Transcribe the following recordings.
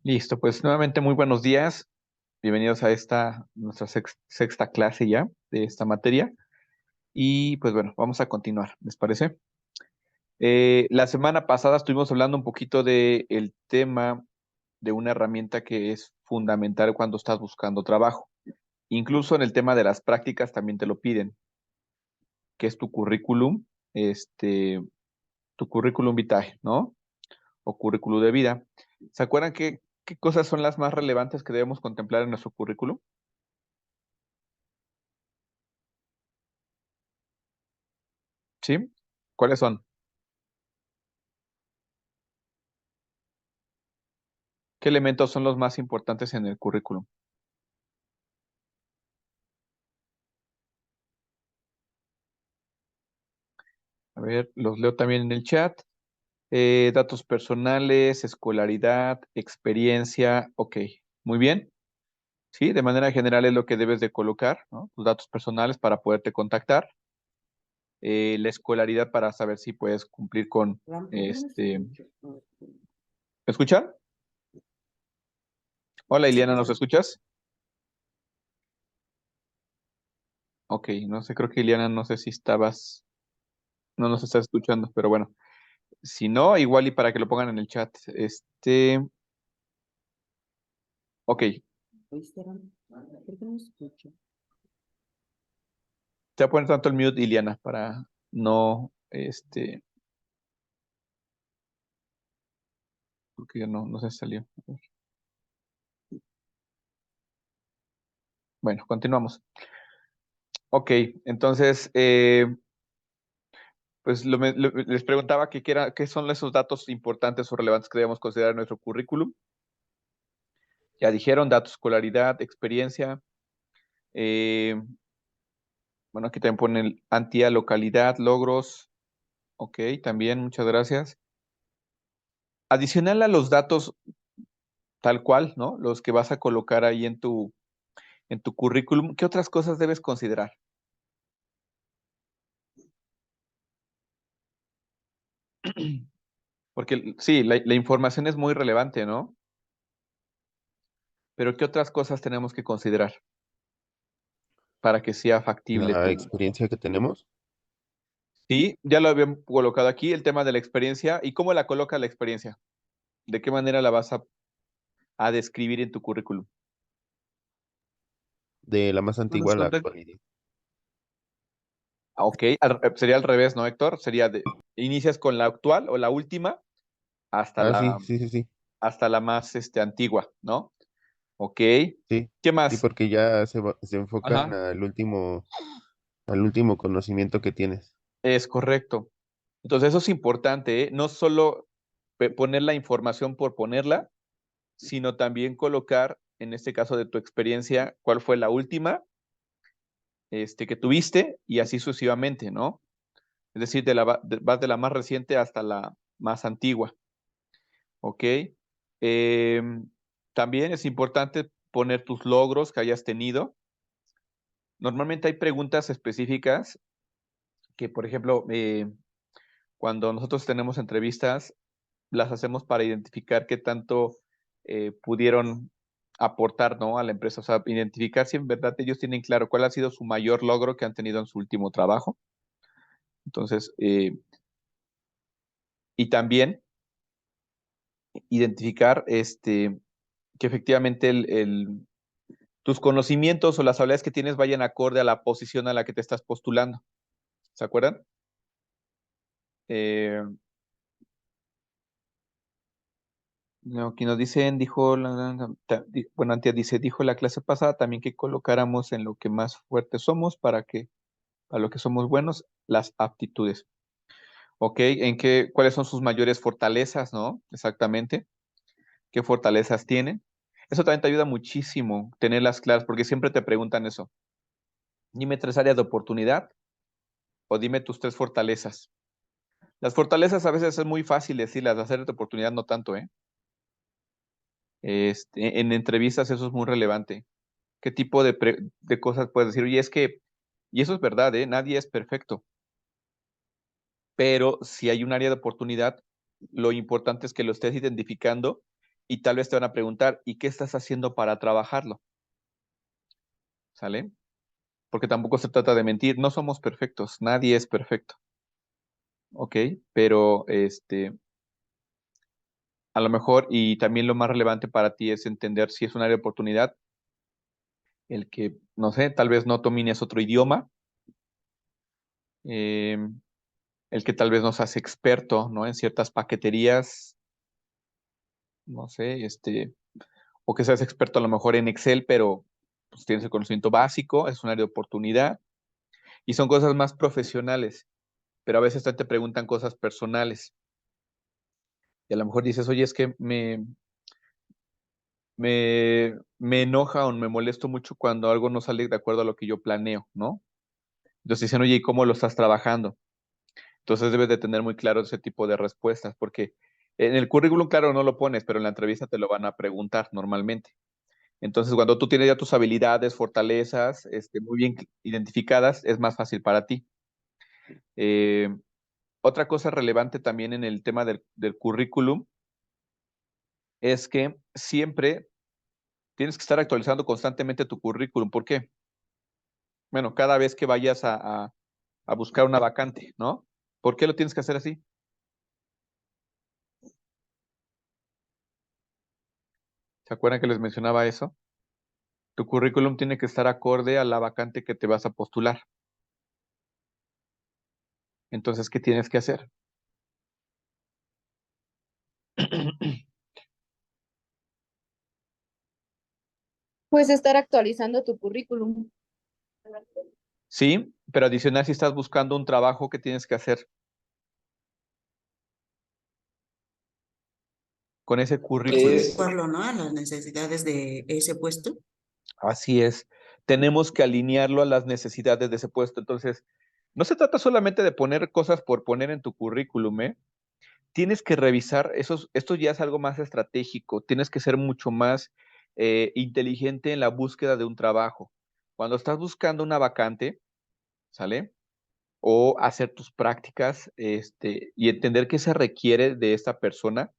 Listo, pues nuevamente muy buenos días. Bienvenidos a nuestra sexta clase ya de esta materia. Y pues bueno, vamos a continuar, ¿les parece? La semana pasada estuvimos hablando un poquito del tema de una herramienta que es fundamental cuando estás buscando trabajo. Incluso en el tema de las prácticas también te lo piden, que es tu currículum, tu currículum vitae, ¿no? O currículum de vida. ¿Se acuerdan qué cosas son las más relevantes que debemos contemplar en nuestro currículum? ¿Sí? ¿Cuáles son? ¿Qué elementos son los más importantes en el currículum? A ver, los leo también en el chat. Datos personales, escolaridad, experiencia. Ok, muy bien. Sí, de manera general es lo que debes de colocar, ¿no? Tus datos personales para poderte contactar. La escolaridad para saber si puedes cumplir con ¿Me escuchan? Hola, Iliana, ¿nos escuchas? Ok, no sé, creo que Iliana, no sé si no nos estás escuchando, pero bueno. Si no, igual y para que lo pongan en el chat. Ok, te voy a poner tanto el mute, Iliana, para no, porque no se salió. A ver. Bueno, continuamos. Ok, entonces, pues les preguntaba qué son esos datos importantes o relevantes que debemos considerar en nuestro currículum. Ya dijeron, datos, escolaridad, experiencia. eh, bueno, aquí también ponen antía, localidad, logros. Ok, también, muchas gracias. Adicional a los datos tal cual, ¿no? Los que vas a colocar ahí en tu currículum, ¿qué otras cosas debes considerar? Porque sí, la información es muy relevante, ¿no? Pero ¿qué otras cosas tenemos que considerar para que sea factible La tu... experiencia que tenemos Sí, ya lo habían colocado aquí, el tema de la experiencia. ¿Y cómo la coloca la experiencia? ¿De qué manera la vas a describir en tu currículum? de la más ¿No nos antigua a la contan? actualidad. Ah, ok, sería al revés, ¿no, Héctor? Inicias con la actual o la última hasta Ah, la, sí, sí, sí, sí, hasta la más antigua, ¿no? Ok. sí, ¿Qué sí, más? porque ya se enfocan Ajá, al último conocimiento que tienes. es correcto. Entonces eso es importante, ¿eh? No solo poner la información por ponerla, sino también colocar, en este caso de tu experiencia, cuál fue la última que tuviste y así sucesivamente, ¿no? Es decir, vas de la más reciente hasta la más antigua, ¿ok? También es importante poner tus logros que hayas tenido. Normalmente hay preguntas específicas que, por ejemplo, cuando nosotros tenemos entrevistas, las hacemos para identificar qué tanto pudieron aportar, ¿no? A la empresa. O sea, identificar si en verdad ellos tienen claro cuál ha sido su mayor logro que han tenido en su último trabajo. Entonces, y también identificar que efectivamente tus conocimientos o las habilidades que tienes vayan acorde a la posición a la que te estás postulando. ¿Se acuerdan? Eh, no, aquí nos dicen, bueno, Antia dice, dijo la clase pasada también que colocáramos en lo que más fuertes somos para lo que somos buenos, las aptitudes. ¿Ok? ¿Cuáles son sus mayores fortalezas, no? Exactamente. ¿Qué fortalezas tienen? Eso también te ayuda muchísimo tenerlas claras, porque siempre te preguntan eso. Dime tres áreas de oportunidad o dime tus tres fortalezas. Las fortalezas a veces es muy fácil decirlas, las áreas de oportunidad no tanto, ¿eh? En entrevistas eso es muy relevante. ¿Qué tipo de cosas puedes decir? Oye, y eso es verdad, ¿eh? Nadie es perfecto, pero si hay un área de oportunidad, lo importante es que lo estés identificando y tal vez te van a preguntar, ¿y qué estás haciendo para trabajarlo? ¿Sale? Porque tampoco se trata de mentir, no somos perfectos, nadie es perfecto, ¿ok? Pero a lo mejor, y también lo más relevante para ti es entender si es un área de oportunidad, el que, no sé, tal vez no domines otro idioma, eh, el que tal vez nos hace experto, ¿no? En ciertas paqueterías, no sé, o que seas experto a lo mejor en Excel, pero pues, tienes el conocimiento básico, es un área de oportunidad, y son cosas más profesionales, pero a veces te preguntan cosas personales, y a lo mejor dices, oye, es que me enoja o me molesto mucho cuando algo no sale de acuerdo a lo que yo planeo, ¿no? Entonces dicen, oye, ¿y cómo lo estás trabajando? Entonces debes de tener muy claro ese tipo de respuestas, porque en el currículum, claro, no lo pones, pero en la entrevista te lo van a preguntar normalmente. Entonces, cuando tú tienes ya tus habilidades, fortalezas, muy bien identificadas, es más fácil para ti. Eh, Otra cosa relevante también en el tema del currículum es que siempre tienes que estar actualizando constantemente tu currículum. ¿Por qué? Bueno, cada vez que vayas a buscar una vacante, ¿no? ¿Por qué lo tienes que hacer así? ¿Se acuerdan que les mencionaba eso? Tu currículum tiene que estar acorde a la vacante que te vas a postular. Entonces, ¿qué tienes que hacer? Pues estar actualizando tu currículum. Sí, pero adicional, si estás buscando un trabajo, ¿qué tienes que hacer con ese currículum? Adecuarlo, ¿no? A las necesidades de ese puesto. Así es. Tenemos que alinearlo a las necesidades de ese puesto. Entonces, no se trata solamente de poner cosas por poner en tu currículum, ¿eh? Tienes que revisar, esto ya es algo más estratégico, tienes que ser mucho más inteligente en la búsqueda de un trabajo. Cuando estás buscando una vacante, ¿sale? O hacer tus prácticas, y entender qué se requiere de esta persona,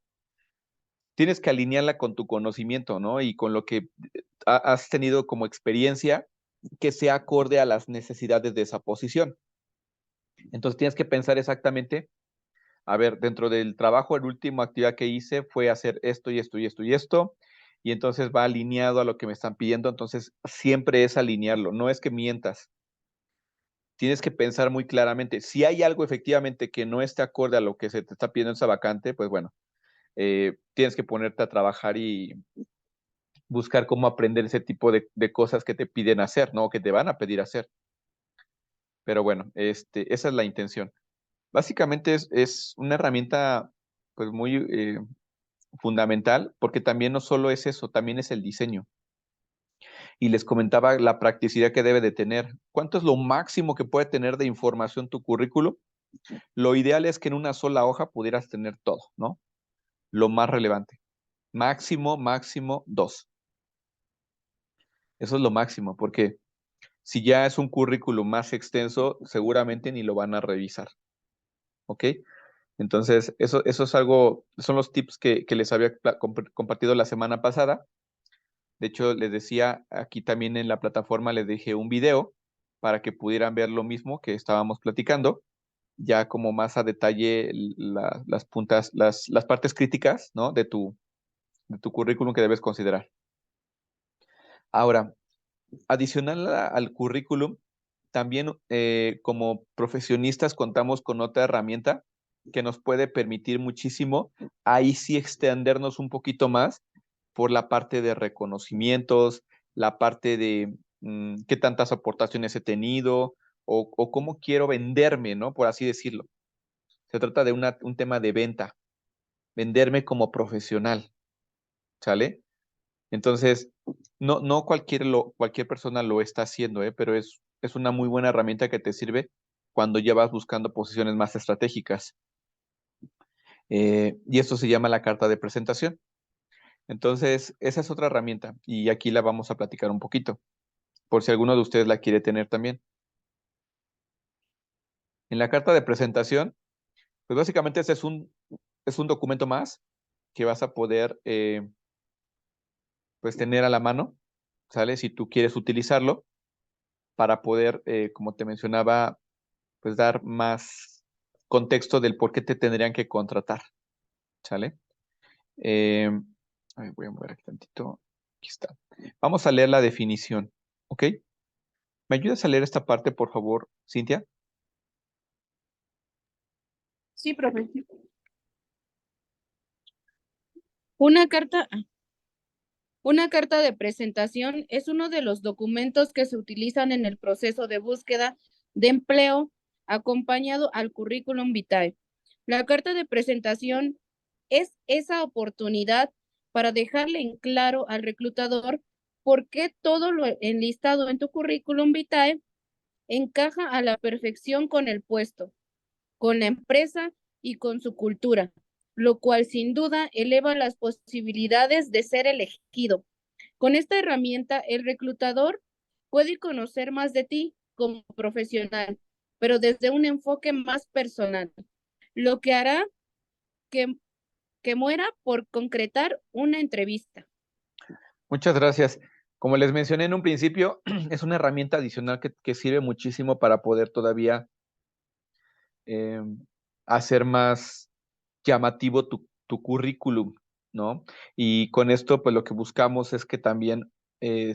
tienes que alinearla con tu conocimiento, ¿no? Y con lo que has tenido como experiencia que sea acorde a las necesidades de esa posición. Entonces tienes que pensar exactamente, a ver, dentro del trabajo, la última actividad que hice fue hacer esto y esto y esto y esto, y entonces va alineado a lo que me están pidiendo, entonces siempre es alinearlo, no es que mientas. Tienes que pensar muy claramente, si hay algo efectivamente que no esté acorde a lo que se te está pidiendo en esa vacante, pues bueno, tienes que ponerte a trabajar y buscar cómo aprender ese tipo de cosas que te piden hacer, ¿no? Que te van a pedir hacer. Pero bueno, esa es la intención. Básicamente es una herramienta pues muy fundamental porque también no solo es eso, también es el diseño. Y les comentaba la practicidad que debe de tener. ¿Cuánto es lo máximo que puede tener de información tu currículum? Lo ideal es que en una sola hoja pudieras tener todo, ¿no? Lo más relevante. Máximo, máximo 2. Eso es lo máximo, porque si ya es un currículum más extenso, seguramente ni lo van a revisar. ¿Ok? Entonces, eso es algo, son los tips que les había compartido la semana pasada. De hecho, les decía aquí también en la plataforma, les dejé un video para que pudieran ver lo mismo que estábamos platicando, ya como más a detalle las puntas, las partes críticas, ¿no? De tu currículum que debes considerar. Ahora, adicional al currículum, también como profesionistas contamos con otra herramienta que nos puede permitir muchísimo, ahí sí extendernos un poquito más por la parte de reconocimientos, la parte de qué tantas aportaciones he tenido o cómo quiero venderme, ¿no? Por así decirlo. Se trata de un tema de venta, venderme como profesional, ¿sale? Entonces, no cualquier persona lo está haciendo, pero es una muy buena herramienta que te sirve cuando ya vas buscando posiciones más estratégicas. Y esto se llama la carta de presentación. Entonces, esa es otra herramienta y aquí la vamos a platicar un poquito, por si alguno de ustedes la quiere tener también. En la carta de presentación, pues básicamente este es un documento más que vas a poder pues tener a la mano, ¿sale? Si tú quieres utilizarlo para poder, como te mencionaba, pues dar más contexto del por qué te tendrían que contratar, ¿sale? Eh, a ver, voy a mover aquí tantito. Aquí está. Vamos a leer la definición, ¿ok? ¿Me ayudas a leer esta parte, por favor, Cintia? Sí, profe. Una carta, una carta de presentación es uno de los documentos que se utilizan en el proceso de búsqueda de empleo acompañado al currículum vitae. La carta de presentación es esa oportunidad para dejarle en claro al reclutador por qué todo lo enlistado en tu currículum vitae encaja a la perfección con el puesto, con la empresa y con su cultura, lo cual sin duda eleva las posibilidades de ser elegido. Con esta herramienta, el reclutador puede conocer más de ti como profesional, pero desde un enfoque más personal, lo que hará que, que muera por concretar una entrevista. Muchas gracias. Como les mencioné en un principio, es una herramienta adicional que sirve muchísimo para poder todavía eh, hacer más llamativo tu currículum, ¿no? Y con esto, pues lo que buscamos es que también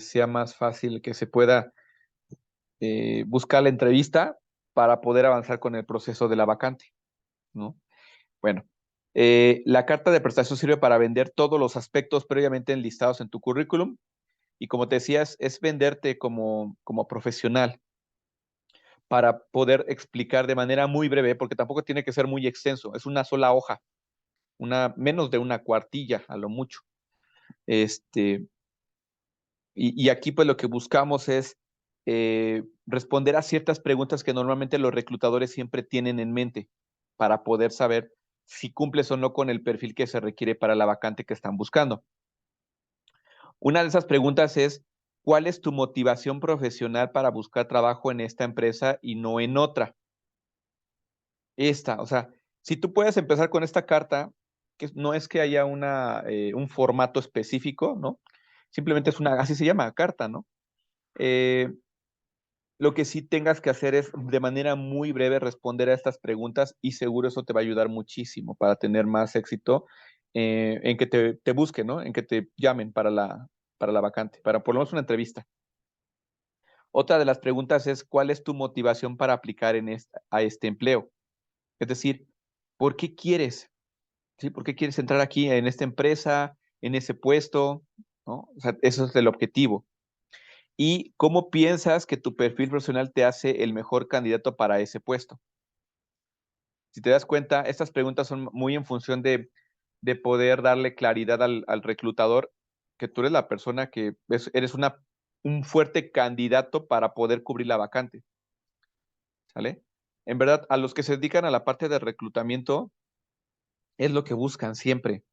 sea más fácil que se pueda buscar la entrevista para poder avanzar con el proceso de la vacante, ¿no? Bueno, la carta de prestación sirve para vender todos los aspectos previamente enlistados en tu currículum y como te decías, es venderte como profesional para poder explicar de manera muy breve, porque tampoco tiene que ser muy extenso, es una sola hoja, menos de una cuartilla a lo mucho. Y aquí pues lo que buscamos es responder a ciertas preguntas que normalmente los reclutadores siempre tienen en mente para poder saber si cumples o no con el perfil que se requiere para la vacante que están buscando. Una de esas preguntas es, ¿cuál es tu motivación profesional para buscar trabajo en esta empresa y no en otra? O sea, si tú puedes empezar con esta carta, que no es que haya un formato específico, ¿no? Simplemente así se llama, carta, ¿no? Eh, lo que sí tengas que hacer es de manera muy breve responder a estas preguntas y seguro eso te va a ayudar muchísimo para tener más éxito en que te busquen, ¿no? En que te llamen para la vacante, para por lo menos una entrevista. Otra de las preguntas es, ¿cuál es tu motivación para aplicar a este empleo? Es decir, ¿por qué quieres? ¿Sí? ¿Por qué quieres entrar aquí en esta empresa, en ese puesto? ¿No? O sea, eso es el objetivo. ¿Y cómo piensas que tu perfil profesional te hace el mejor candidato para ese puesto? Si te das cuenta, estas preguntas son muy en función de poder darle claridad al reclutador que tú eres la persona que eres un fuerte candidato para poder cubrir la vacante. ¿Sale? En verdad, a los que se dedican a la parte de reclutamiento es lo que buscan siempre.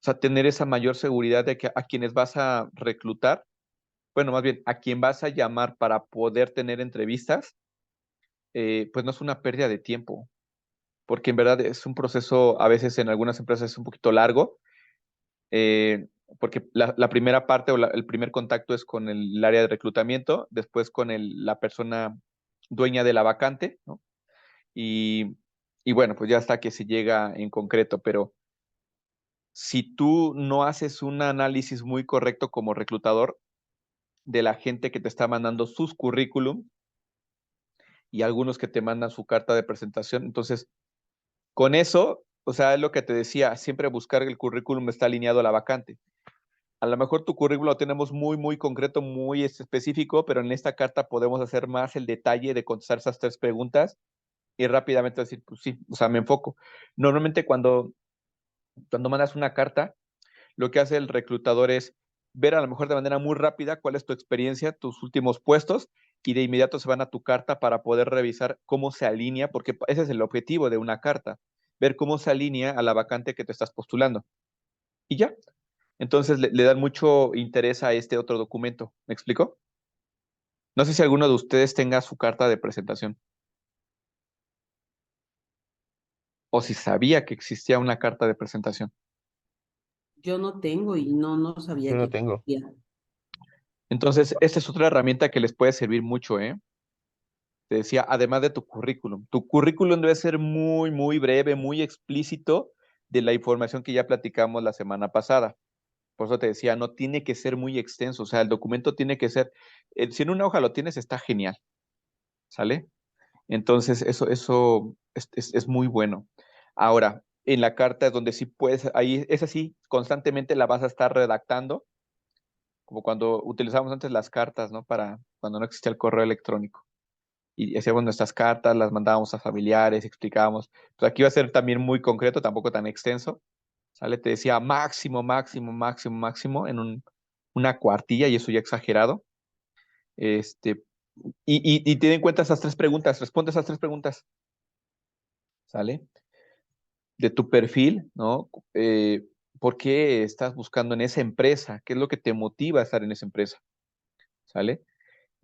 O sea, tener esa mayor seguridad de que a quienes vas a reclutar, bueno, más bien, a quien vas a llamar para poder tener entrevistas, pues no es una pérdida de tiempo, porque en verdad es un proceso, a veces en algunas empresas es un poquito largo, porque la primera parte el primer contacto es con el área de reclutamiento, después con la persona dueña de la vacante, ¿no? Y, y bueno, pues ya hasta que se llega en concreto, pero si tú no haces un análisis muy correcto como reclutador de la gente que te está mandando sus currículum y algunos que te mandan su carta de presentación, entonces con eso, o sea, es lo que te decía, siempre buscar el currículum está alineado a la vacante. A lo mejor tu currículum lo tenemos muy, muy concreto, muy específico, pero en esta carta podemos hacer más el detalle de contestar esas tres preguntas y rápidamente decir, pues sí, o sea, me enfoco. Normalmente cuando mandas una carta, lo que hace el reclutador es ver a lo mejor de manera muy rápida cuál es tu experiencia, tus últimos puestos, y de inmediato se van a tu carta para poder revisar cómo se alinea, porque ese es el objetivo de una carta, ver cómo se alinea a la vacante que te estás postulando. Y ya. Entonces le dan mucho interés a este otro documento. ¿Me explico? No sé si alguno de ustedes tenga su carta de presentación o si sabía que existía una carta de presentación. Yo no tengo y no sabía Yo no que tengo. existía. Entonces, esta es otra herramienta que les puede servir mucho, ¿eh? Te decía, además de tu currículum debe ser muy, muy breve, muy explícito de la información que ya platicamos la semana pasada. Por eso te decía, no tiene que ser muy extenso, o sea, el documento tiene que ser, si en una hoja lo tienes, está genial, ¿sale? Entonces, eso es muy bueno. Ahora, en la carta es donde sí puedes, ahí es así, constantemente la vas a estar redactando, como cuando utilizábamos antes las cartas, ¿no? Para cuando no existía el correo electrónico. Y hacíamos nuestras cartas, las mandábamos a familiares, explicábamos. Pues aquí va a ser también muy concreto, tampoco tan extenso, ¿sale? Te decía máximo, máximo, máximo, máximo en una cuartilla, y eso ya exagerado. Este, y ten en cuenta esas tres preguntas, responde esas tres preguntas, ¿sale? De tu perfil, ¿no? ¿Por qué estás buscando en esa empresa? ¿Qué es lo que te motiva a estar en esa empresa? ¿Sale?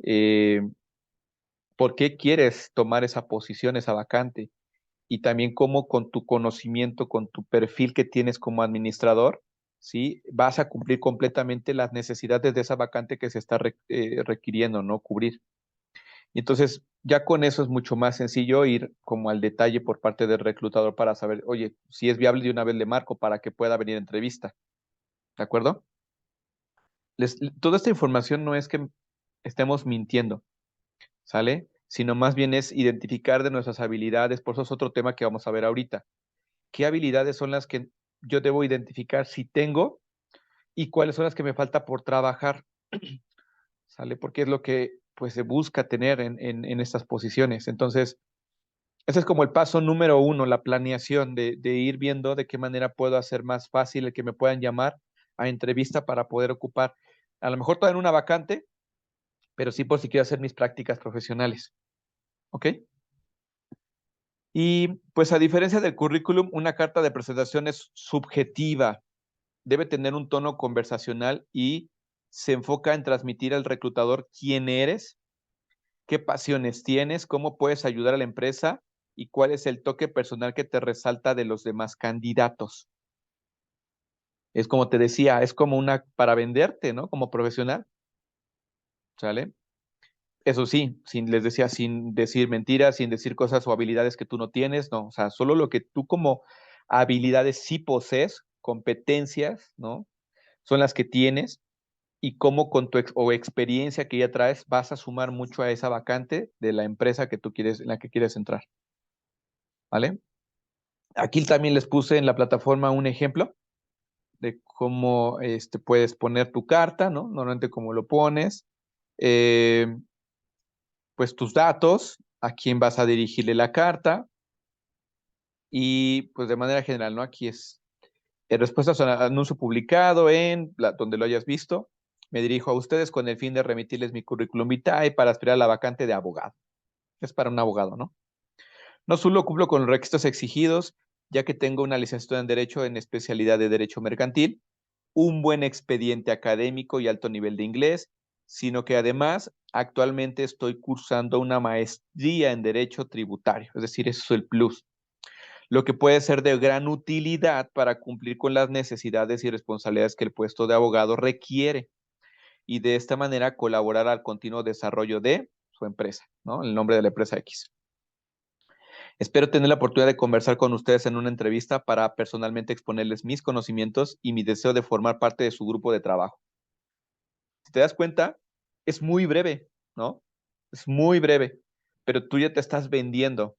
Eh, ¿Por qué quieres tomar esa posición, esa vacante? Y también cómo con tu conocimiento, con tu perfil que tienes como administrador, ¿sí? Vas a cumplir completamente las necesidades de esa vacante que se está requiriendo, ¿no? Cubrir. Y entonces, ya con eso es mucho más sencillo ir como al detalle por parte del reclutador para saber, oye, si es viable de una vez le marco para que pueda venir a entrevista. ¿De acuerdo? Toda esta información no es que estemos mintiendo, ¿sale? Sino más bien es identificar de nuestras habilidades, por eso es otro tema que vamos a ver ahorita. ¿Qué habilidades son las que yo debo identificar si tengo y cuáles son las que me falta por trabajar? ¿Sale? Porque es lo que pues se busca tener en estas posiciones. Entonces, ese es como el paso número uno, la planeación de ir viendo de qué manera puedo hacer más fácil el que me puedan llamar a entrevista para poder ocupar, a lo mejor todavía en una vacante, pero sí por si quiero hacer mis prácticas profesionales. ¿Ok? Y pues a diferencia del currículum, una carta de presentación es subjetiva, debe tener un tono conversacional y se enfoca en transmitir al reclutador quién eres, qué pasiones tienes, cómo puedes ayudar a la empresa y cuál es el toque personal que te resalta de los demás candidatos. Es como te decía, es como una para venderte, ¿no? Como profesional, ¿sale? Eso sí, les decía, sin decir mentiras, sin decir cosas o habilidades que tú no tienes, no, o sea, solo lo que tú como habilidades sí posees, competencias, ¿no? Son las que tienes y cómo con tu o experiencia que ya traes vas a sumar mucho a esa vacante de la empresa que tú quieres, en la que quieres entrar, ¿vale? Aquí también les puse en la plataforma un ejemplo de cómo puedes poner tu carta, ¿no? Normalmente cómo lo pones, eh, pues tus datos, a quién vas a dirigirle la carta y pues de manera general, ¿no? Aquí es respuestas a anuncio publicado en donde lo hayas visto. Me dirijo a ustedes con el fin de remitirles mi currículum vitae para aspirar a la vacante de abogado. Es para un abogado, ¿no? No solo cumplo con los requisitos exigidos, ya que tengo una licenciatura en Derecho en especialidad de Derecho Mercantil, un buen expediente académico y alto nivel de inglés, sino que además actualmente estoy cursando una maestría en Derecho Tributario, es decir, eso es el plus, lo que puede ser de gran utilidad para cumplir con las necesidades y responsabilidades que el puesto de abogado requiere y de esta manera colaborar al continuo desarrollo de su empresa, ¿no? El nombre de la empresa X. Espero tener la oportunidad de conversar con ustedes en una entrevista para personalmente exponerles mis conocimientos y mi deseo de formar parte de su grupo de trabajo. Si te das cuenta, es muy breve, ¿no? Es muy breve, pero tú ya te estás vendiendo.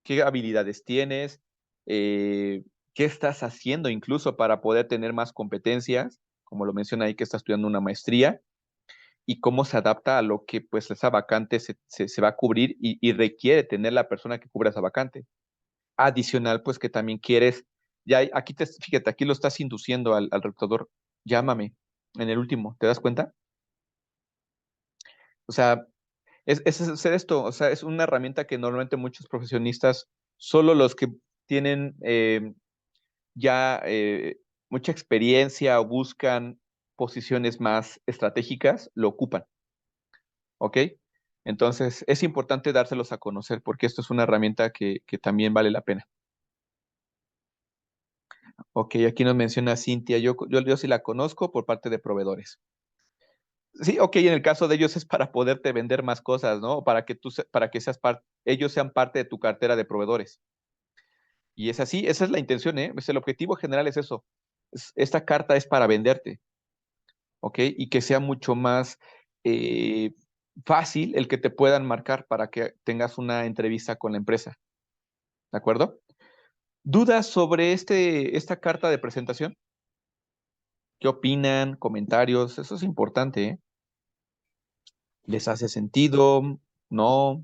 ¿Qué habilidades tienes? ¿Qué estás haciendo incluso para poder tener más competencias? Como lo menciona ahí que está estudiando una maestría y cómo se adapta a lo que pues esa vacante se va a cubrir y requiere tener la persona que cubra esa vacante. Adicional, pues que también quieres, ya aquí fíjate, aquí lo estás induciendo al reclutador, llámame en el último, ¿te das cuenta? O sea, es hacer esto, o sea, es una herramienta que normalmente muchos profesionistas, solo los que tienen ya mucha experiencia o buscan posiciones más estratégicas, lo ocupan, ¿ok? Entonces, es importante dárselos a conocer porque esto es una herramienta que también vale la pena. Ok, aquí nos menciona Cintia, yo sí la conozco por parte de proveedores. Sí, ok, en el caso de ellos es para poderte vender más cosas, ¿no? Para que para que ellos sean parte de tu cartera de proveedores. Y es así, esa es la intención, ¿eh? El objetivo general es eso. Esta carta es para venderte, ¿ok? Y que sea mucho más eh, fácil el que te puedan marcar para que tengas una entrevista con la empresa, ¿de acuerdo? ¿Dudas sobre esta carta de presentación? ¿Qué opinan? ¿Comentarios? Eso es importante, ¿eh? ¿Les hace sentido? ¿No?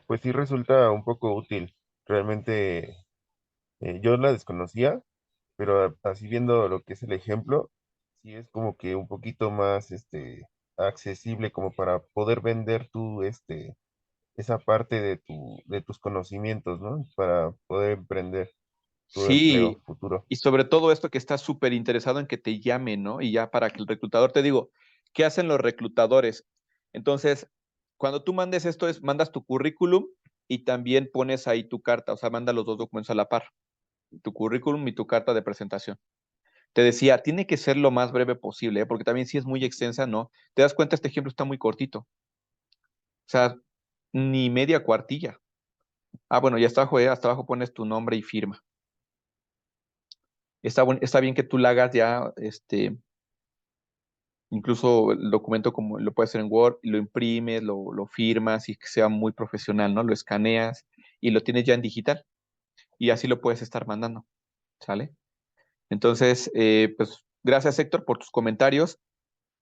Pues sí resulta un poco útil. Realmente yo la desconocía, pero así viendo lo que es el ejemplo, sí es como que un poquito más accesible como para poder vender tú esa parte de de tus conocimientos, ¿no? Para poder emprender tu empleo Sí, futuro. y sobre todo esto que estás súper interesado en que te llamen, ¿no? Y ya para que el reclutador te digo, ¿qué hacen los reclutadores? Entonces, cuando tú mandes esto, mandas tu currículum y también pones ahí tu carta, o sea, manda los dos documentos a la par, tu currículum y tu carta de presentación. Te decía, tiene que ser lo más breve posible, ¿eh? Porque también si es muy extensa, ¿no? Te das cuenta, este ejemplo está muy cortito, o sea, ni media cuartilla. Ah, bueno, y hasta abajo pones tu nombre y firma. Está bien que tú la hagas ya, incluso el documento como lo puedes hacer en Word, y lo imprimes, lo firmas y que sea muy profesional, ¿no? Lo escaneas y lo tienes ya en digital y así lo puedes estar mandando, ¿sale? Entonces, pues gracias Héctor por tus comentarios.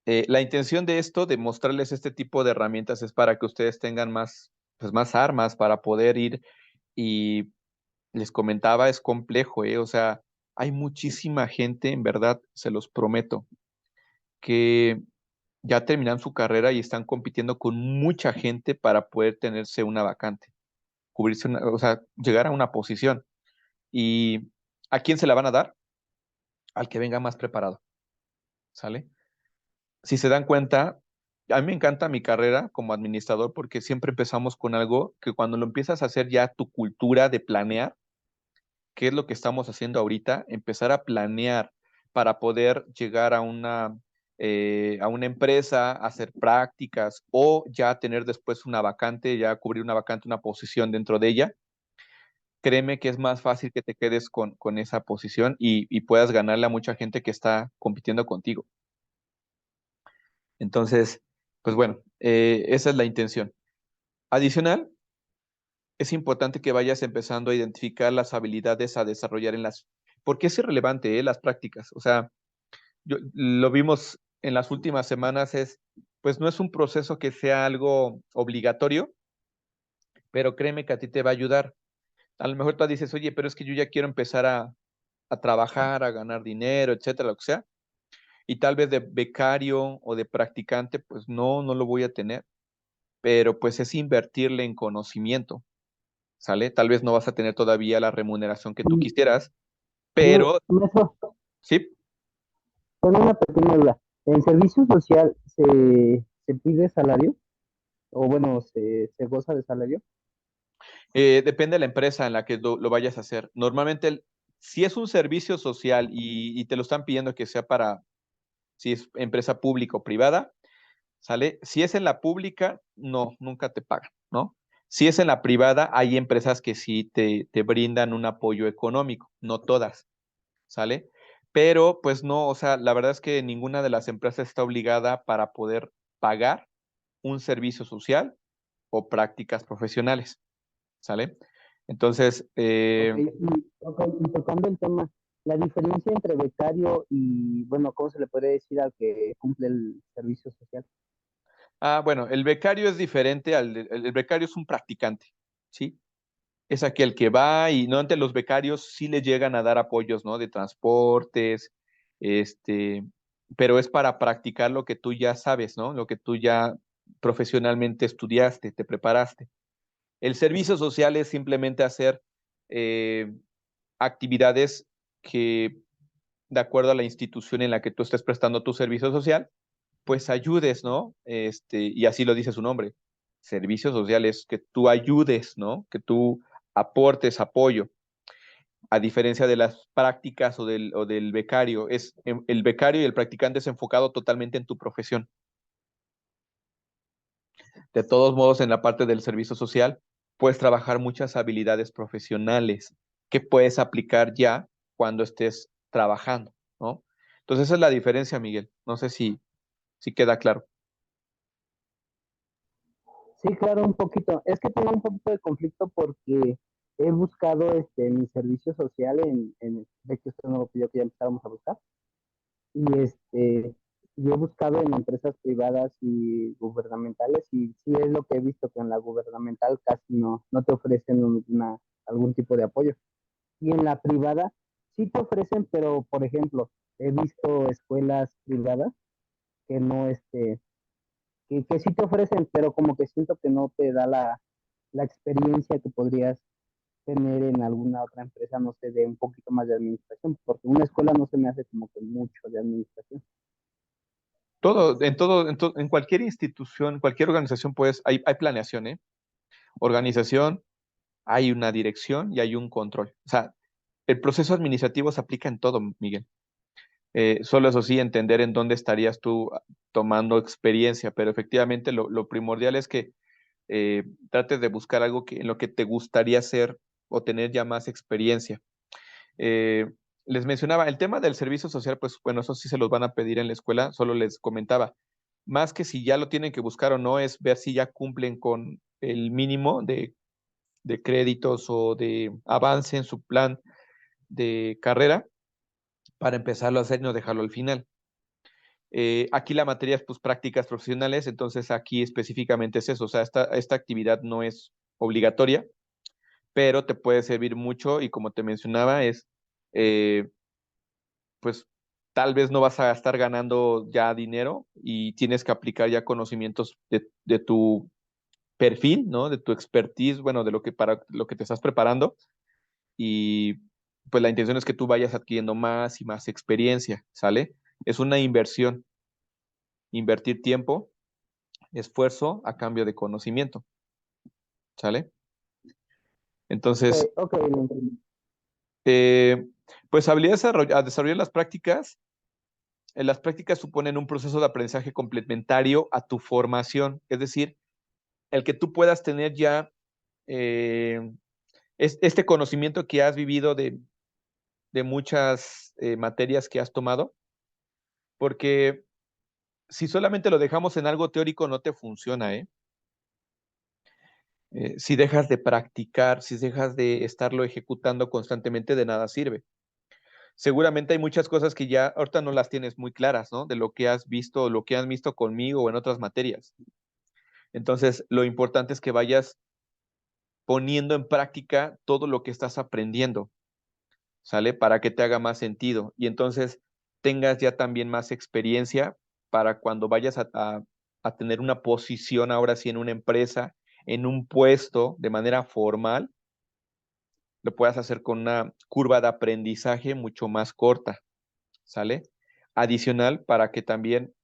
La intención de esto, de mostrarles este tipo de herramientas, es para que ustedes tengan más, pues, más armas para poder ir y les comentaba, es complejo, ¿eh? O sea, hay muchísima gente, en verdad, se los prometo, que ya terminan su carrera y están compitiendo con mucha gente para poder tenerse una vacante, o sea, llegar a una posición. ¿Y a quién se la van a dar? Al que venga más preparado, ¿sale? Si se dan cuenta, a mí me encanta mi carrera como administrador porque siempre empezamos con algo que cuando lo empiezas a hacer ya tu cultura de planear, qué es lo que estamos haciendo ahorita, empezar a planear para poder llegar a una empresa, hacer prácticas o ya tener después una vacante, ya cubrir una vacante, una posición dentro de ella. Créeme que es más fácil que te quedes con esa posición y puedas ganarle a mucha gente que está compitiendo contigo. Entonces, pues bueno, esa es la intención. Adicional, es importante que vayas empezando a identificar las habilidades a desarrollar porque es irrelevante, las prácticas. O sea, lo vimos en las últimas semanas, pues no es un proceso que sea algo obligatorio, pero créeme que a ti te va a ayudar. A lo mejor tú dices, oye, pero es que yo ya quiero empezar a trabajar, a ganar dinero, etcétera, lo que sea, y tal vez de becario o de practicante, pues no lo voy a tener, pero pues es invertirle en conocimiento. ¿Sale? Tal vez no vas a tener todavía la remuneración que tú Y, quisieras, oye, pero maestro, sí, tengo una pequeña duda. ¿En servicio social se pide salario? O bueno, se goza de salario. depende de la empresa en la que lo vayas a hacer. Normalmente, si es un servicio social y te lo están pidiendo que sea si es empresa pública o privada, ¿sale? Si es en la pública, no, nunca te pagan, ¿no? Si es en la privada, hay empresas que sí te brindan un apoyo económico, no todas, ¿sale? Pero pues no, o sea, la verdad es que ninguna de las empresas está obligada para poder pagar un servicio social o prácticas profesionales, ¿sale? Entonces, Y tocando el tema, la diferencia entre becario y, bueno, ¿cómo se le puede decir al que cumple el servicio social? bueno, el becario es diferente el becario es un practicante, ¿sí? Es aquel que va y no ante los becarios sí le llegan a dar apoyos, ¿no? De transportes, este, pero es para practicar lo que tú ya sabes, ¿no? Lo que tú ya profesionalmente estudiaste, te preparaste. El servicio social es simplemente hacer eh, actividades que, de acuerdo a la institución en la que tú estés prestando tu servicio social, pues ayudes, ¿no? Y así lo dice su nombre. Servicios sociales, que tú ayudes, ¿no? Que tú aportes apoyo. a diferencia de las prácticas o del becario. El becario y el practicante es enfocado totalmente en tu profesión. De todos modos, en la parte del servicio social, puedes trabajar muchas habilidades profesionales que puedes aplicar ya cuando estés trabajando, ¿no? Entonces, esa es la diferencia, Miguel. No sé si queda claro. Sí, claro, un poquito. Es que tengo un poquito de conflicto porque he buscado mi servicio social de hecho, esto no lo pidió que ya empezáramos a buscar. Y yo he buscado en empresas privadas y gubernamentales, y sí es lo que he visto que en la gubernamental casi no te ofrecen algún tipo de apoyo. Y en la privada sí te ofrecen, pero por ejemplo, he visto escuelas privadas que no, que sí te ofrecen, pero como que siento que no te da la experiencia que podrías tener en alguna otra empresa, no sé, de un poquito más de administración, porque una escuela no se me hace como que mucho de administración. En cualquier institución, cualquier organización, pues hay planeación, ¿eh? Organización, hay una dirección y hay un control. O sea, el proceso administrativo se aplica en todo, Miguel. Solo eso sí, entender en dónde estarías tú tomando experiencia, pero efectivamente lo primordial es que trates de buscar algo en lo que te gustaría hacer o tener ya más experiencia. Eh, Les mencionaba, el tema del servicio social, pues bueno, eso sí se los van a pedir en la escuela, solo les comentaba, más que si ya lo tienen que buscar o no, es ver si ya cumplen con el mínimo de créditos o de avance en su plan de carrera para empezarlo a hacer y no dejarlo al final. Aquí la materia es pues prácticas profesionales, entonces aquí específicamente es eso, o sea, esta actividad no es obligatoria, pero te puede servir mucho y como te mencionaba, eh, pues tal vez no vas a estar ganando ya dinero y tienes que aplicar ya conocimientos de tu perfil, ¿no? De tu expertise, bueno, de lo que para lo que te estás preparando y pues la intención es que tú vayas adquiriendo más y más experiencia, ¿sale? Es una inversión, invertir tiempo, esfuerzo a cambio de conocimiento, ¿sale? Entonces, Ok, lo entendí. eh, pues habilidades a desarrollar las prácticas suponen un proceso de aprendizaje complementario a tu formación, es decir, el que tú puedas tener ya eh, este conocimiento que has vivido de muchas materias que has tomado, porque si solamente lo dejamos en algo teórico no te funciona, ¿eh? Si dejas de practicar, si dejas de estarlo ejecutando constantemente, de nada sirve. Seguramente hay muchas cosas que ya ahorita no las tienes muy claras, ¿no? De lo que has visto, lo que has visto conmigo o en otras materias. Entonces, lo importante es que vayas poniendo en práctica todo lo que estás aprendiendo, ¿sale? Para que te haga más sentido y entonces tengas ya también más experiencia para cuando vayas a tener una posición ahora sí en una empresa, en un puesto de manera formal, lo puedas hacer con una curva de aprendizaje mucho más corta, ¿sale? Adicional para que también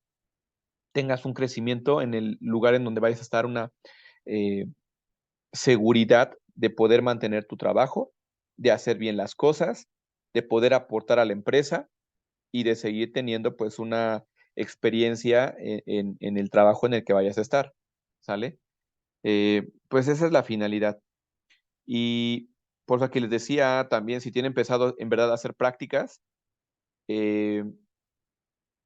tengas un crecimiento en el lugar en donde vayas a estar, una eh, seguridad de poder mantener tu trabajo, de hacer bien las cosas, de poder aportar a la empresa y de seguir teniendo pues una experiencia en el trabajo en el que vayas a estar, ¿sale? Pues esa es la finalidad. Y por lo que les decía también, si tienen empezado en verdad a hacer prácticas, eh,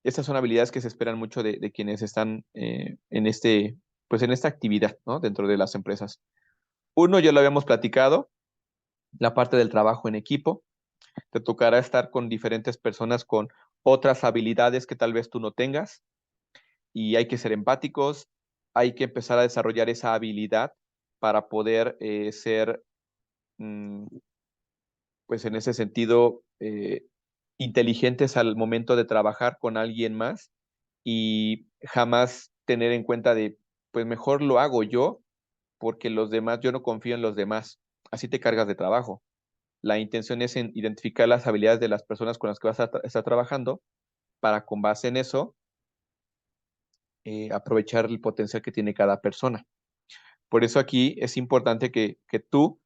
estas son habilidades que se esperan mucho de quienes están pues en esta actividad, ¿no? Dentro de las empresas. Uno, ya lo habíamos platicado, la parte del trabajo en equipo. Te tocará estar con diferentes personas con otras habilidades que tal vez tú no tengas y hay que ser empáticos, hay que empezar a desarrollar esa habilidad para poder ser, mm, pues en ese sentido, inteligentes al momento de trabajar con alguien más y jamás tener en cuenta de, pues mejor lo hago yo porque los demás, yo no confío en los demás. Así te cargas de trabajo. La intención es identificar las habilidades de las personas con las que vas a estar trabajando para con base en eso aprovechar el potencial que tiene cada persona. Por eso aquí es importante que tú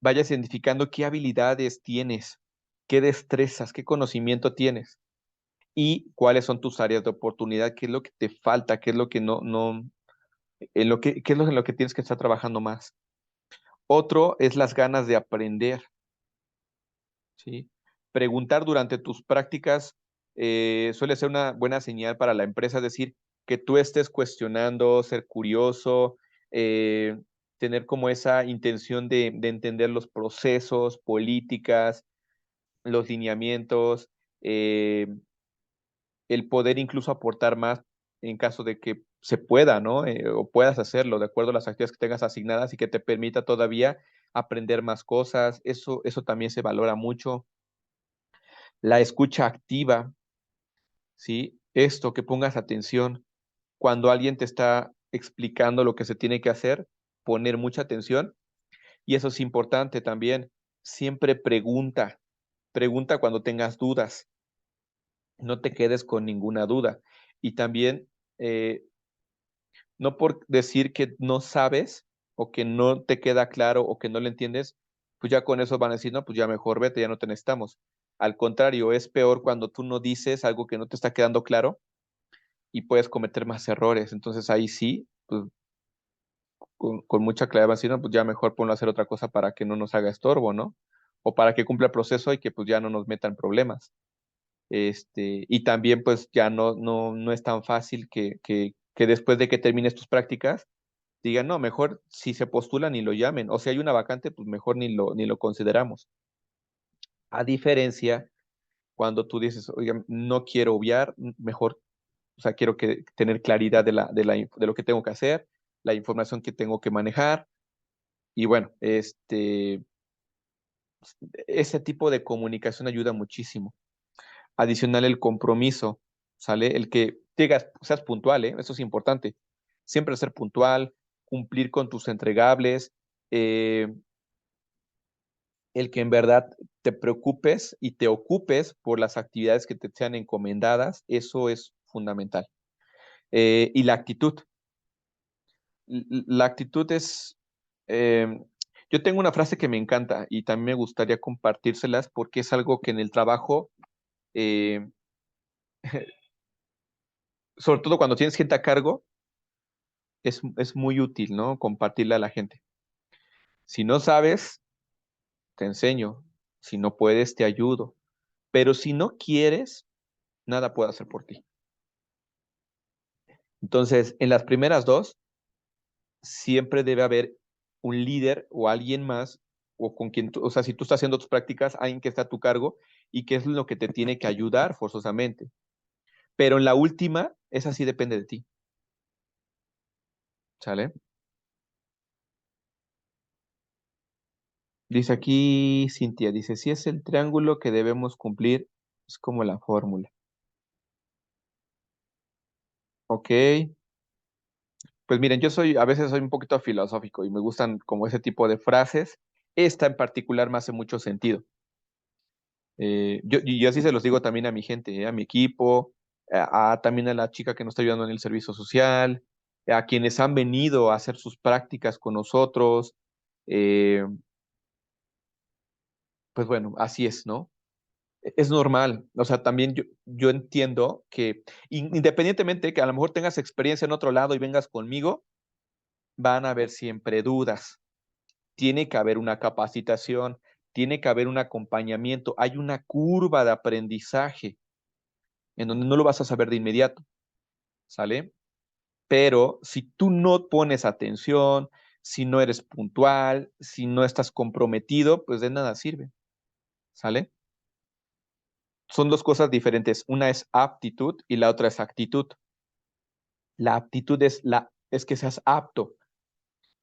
vayas identificando qué habilidades tienes, qué destrezas, qué conocimiento tienes y cuáles son tus áreas de oportunidad, qué es lo que te falta, qué es lo que qué es lo en lo que tienes que estar trabajando más. Otro es las ganas de aprender, ¿sí? Preguntar durante tus prácticas suele ser una buena señal para la empresa, es decir, que tú estés cuestionando, ser curioso, eh, tener como esa intención de entender los procesos, políticas, los lineamientos, el poder incluso aportar más en caso de que se pueda, ¿no? O puedas hacerlo de acuerdo a las actividades que tengas asignadas y que te permita todavía aprender más cosas. Eso también se valora mucho. La escucha activa, ¿sí? Esto, que pongas atención cuando alguien te está explicando lo que se tiene que hacer, poner mucha atención. Y eso es importante también. Siempre pregunta. Pregunta cuando tengas dudas. No te quedes con ninguna duda. Y también, no por decir que no sabes o que no te queda claro o que no le entiendes, pues ya con eso van a decir, no, pues ya mejor vete, ya no te necesitamos. Al contrario, es peor cuando tú no dices algo que no te está quedando claro y puedes cometer más errores. Entonces ahí sí, pues con mucha claridad van a decir, no, pues ya mejor ponlo a hacer otra cosa para que no nos haga estorbo, ¿no? O para que cumpla el proceso y que pues ya no nos metan problemas. Y también pues ya no es tan fácil que después de que termines tus prácticas, digan, no, mejor si se postulan ni lo llamen, o si hay una vacante, pues mejor ni lo consideramos. A diferencia, cuando tú dices, oigan, no quiero obviar, mejor, o sea, quiero tener claridad de lo que tengo que hacer, la información que tengo que manejar, y bueno, ese tipo de comunicación ayuda muchísimo. Adicional, el compromiso, ¿sale? El que seas puntual, ¿eh? Eso es importante. Siempre ser puntual, cumplir con tus entregables, eh, el que en verdad te preocupes y te ocupes por las actividades que te sean encomendadas, eso es fundamental. Y la actitud. La actitud es... eh, yo tengo una frase que me encanta y también me gustaría compartírselas porque es algo que en el trabajo, eh, sobre todo cuando tienes gente a cargo, es muy útil, ¿no? Compartirle a la gente. Si no sabes, te enseño. Si no puedes, te ayudo. Pero si no quieres, nada puedo hacer por ti. Entonces, en las primeras dos, siempre debe haber un líder o alguien más, o con quien, o sea, si tú estás haciendo tus prácticas, alguien que está a tu cargo y que es lo que te tiene que ayudar forzosamente. Pero en la última, esa sí depende de ti. ¿Sale? Dice aquí Cintia, dice, si es el triángulo que debemos cumplir, es como la fórmula. Ok. Pues miren, a veces soy un poquito filosófico y me gustan como ese tipo de frases. Esta en particular me hace mucho sentido. Y yo así se los digo también a mi gente, a mi equipo, también a la chica que nos está ayudando en el servicio social, a quienes han venido a hacer sus prácticas con nosotros. eh, pues bueno, así es, ¿no? Es normal. O sea, también yo entiendo que independientemente que a lo mejor tengas experiencia en otro lado y vengas conmigo, van a haber siempre dudas. Tiene que haber una capacitación, tiene que haber un acompañamiento, hay una curva de aprendizaje en donde no lo vas a saber de inmediato, ¿sale? Pero si tú no pones atención, si no eres puntual, si no estás comprometido, pues de nada sirve, ¿sale? Son dos cosas diferentes. Una es aptitud y la otra es actitud. La aptitud es que seas apto,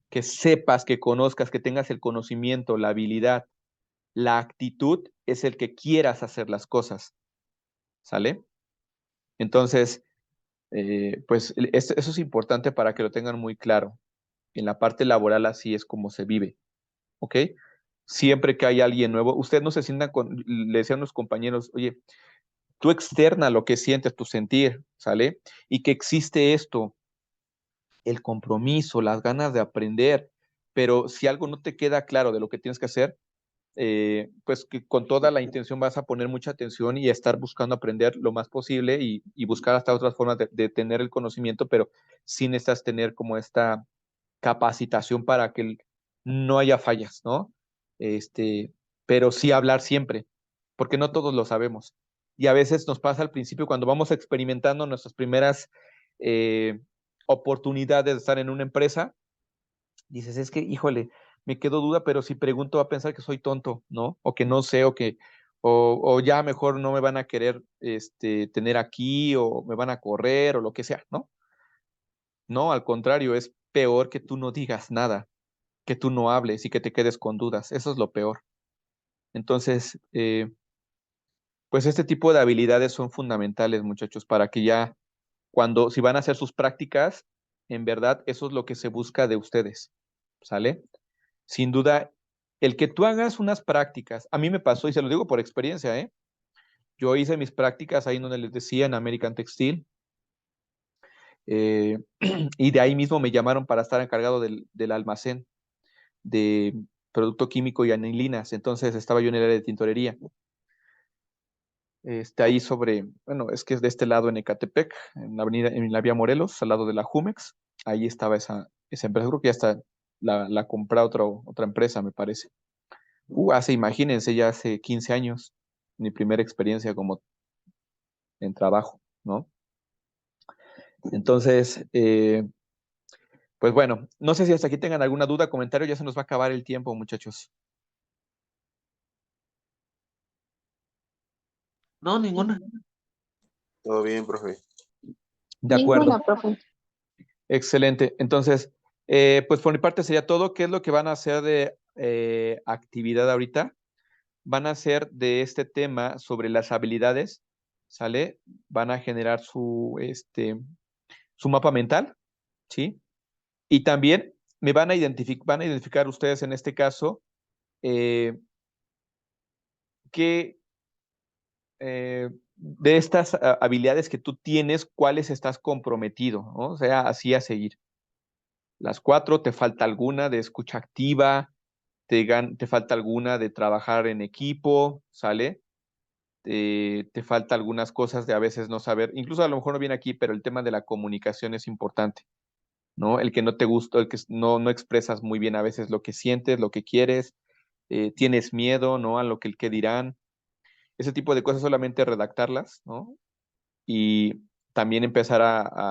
que sepas, que conozcas, que tengas el conocimiento, la habilidad. La actitud es el que quieras hacer las cosas, ¿sale? Entonces, pues eso es importante para que lo tengan muy claro. En la parte laboral así es como se vive, ¿ok? Siempre que hay alguien nuevo, ustedes no se sientan le decían los compañeros, oye, tú externa lo que sientes, tu sentir, ¿sale? Y que existe esto, el compromiso, las ganas de aprender. pero si algo no te queda claro de lo que tienes que hacer, pues que con toda la intención vas a poner mucha atención y estar buscando aprender lo más posible y buscar hasta otras formas de tener el conocimiento, pero sin necesitas tener como esta capacitación para que no haya fallas, ¿no? Pero sí hablar siempre, porque no todos lo sabemos. Y a veces nos pasa al principio cuando vamos experimentando nuestras primeras oportunidades de estar en una empresa, dices, es que, híjole, me quedo duda, pero si pregunto va a pensar que soy tonto, ¿no? O que no sé, o ya mejor no me van a querer tener aquí, o me van a correr, o lo que sea, ¿no? No, al contrario, es peor que tú no digas nada, que tú no hables y que te quedes con dudas. Eso es lo peor. Entonces, pues este tipo de habilidades son fundamentales, muchachos, para que ya si van a hacer sus prácticas, en verdad, eso es lo que se busca de ustedes, ¿sale? Sin duda, el que tú hagas unas prácticas, a mí me pasó, y se lo digo por experiencia, ¿eh? Yo hice mis prácticas ahí donde les decía, en American Textile, y de ahí mismo me llamaron para estar encargado del almacén de producto químico y anilinas. Entonces estaba yo en el área de tintorería. Ahí bueno, es que es de este lado en Ecatepec, en la vía Morelos, al lado de la Jumex. Ahí estaba esa empresa. Creo que ya está, la compró otra empresa, me parece. Imagínense, ya hace 15 años, mi primera experiencia como en trabajo, ¿no? Entonces, pues bueno, no sé si hasta aquí tengan alguna duda, comentario, ya se nos va a acabar el tiempo, muchachos. No, ninguna. Todo bien, profe. De acuerdo. Ninguna, profe. Excelente. Entonces, pues por mi parte sería todo. ¿Qué es lo que van a hacer de actividad ahorita? Van a hacer de este tema sobre las habilidades, ¿sale? Van a generar su mapa mental, ¿sí? Y también van a identificar ustedes en este caso qué de estas habilidades que tú tienes, cuáles estás comprometido, ¿no? O sea, así a seguir. Las 4, te falta alguna de escucha activa, te falta alguna de trabajar en equipo, ¿sale? Te falta algunas cosas de a veces no saber, incluso a lo mejor no viene aquí, pero el tema de la comunicación es importante, ¿no? El que no te gusta, el que no expresas muy bien a veces lo que sientes, lo que quieres, tienes miedo, ¿no? A lo que el que dirán. Ese tipo de cosas solamente redactarlas, ¿no? Y también empezar a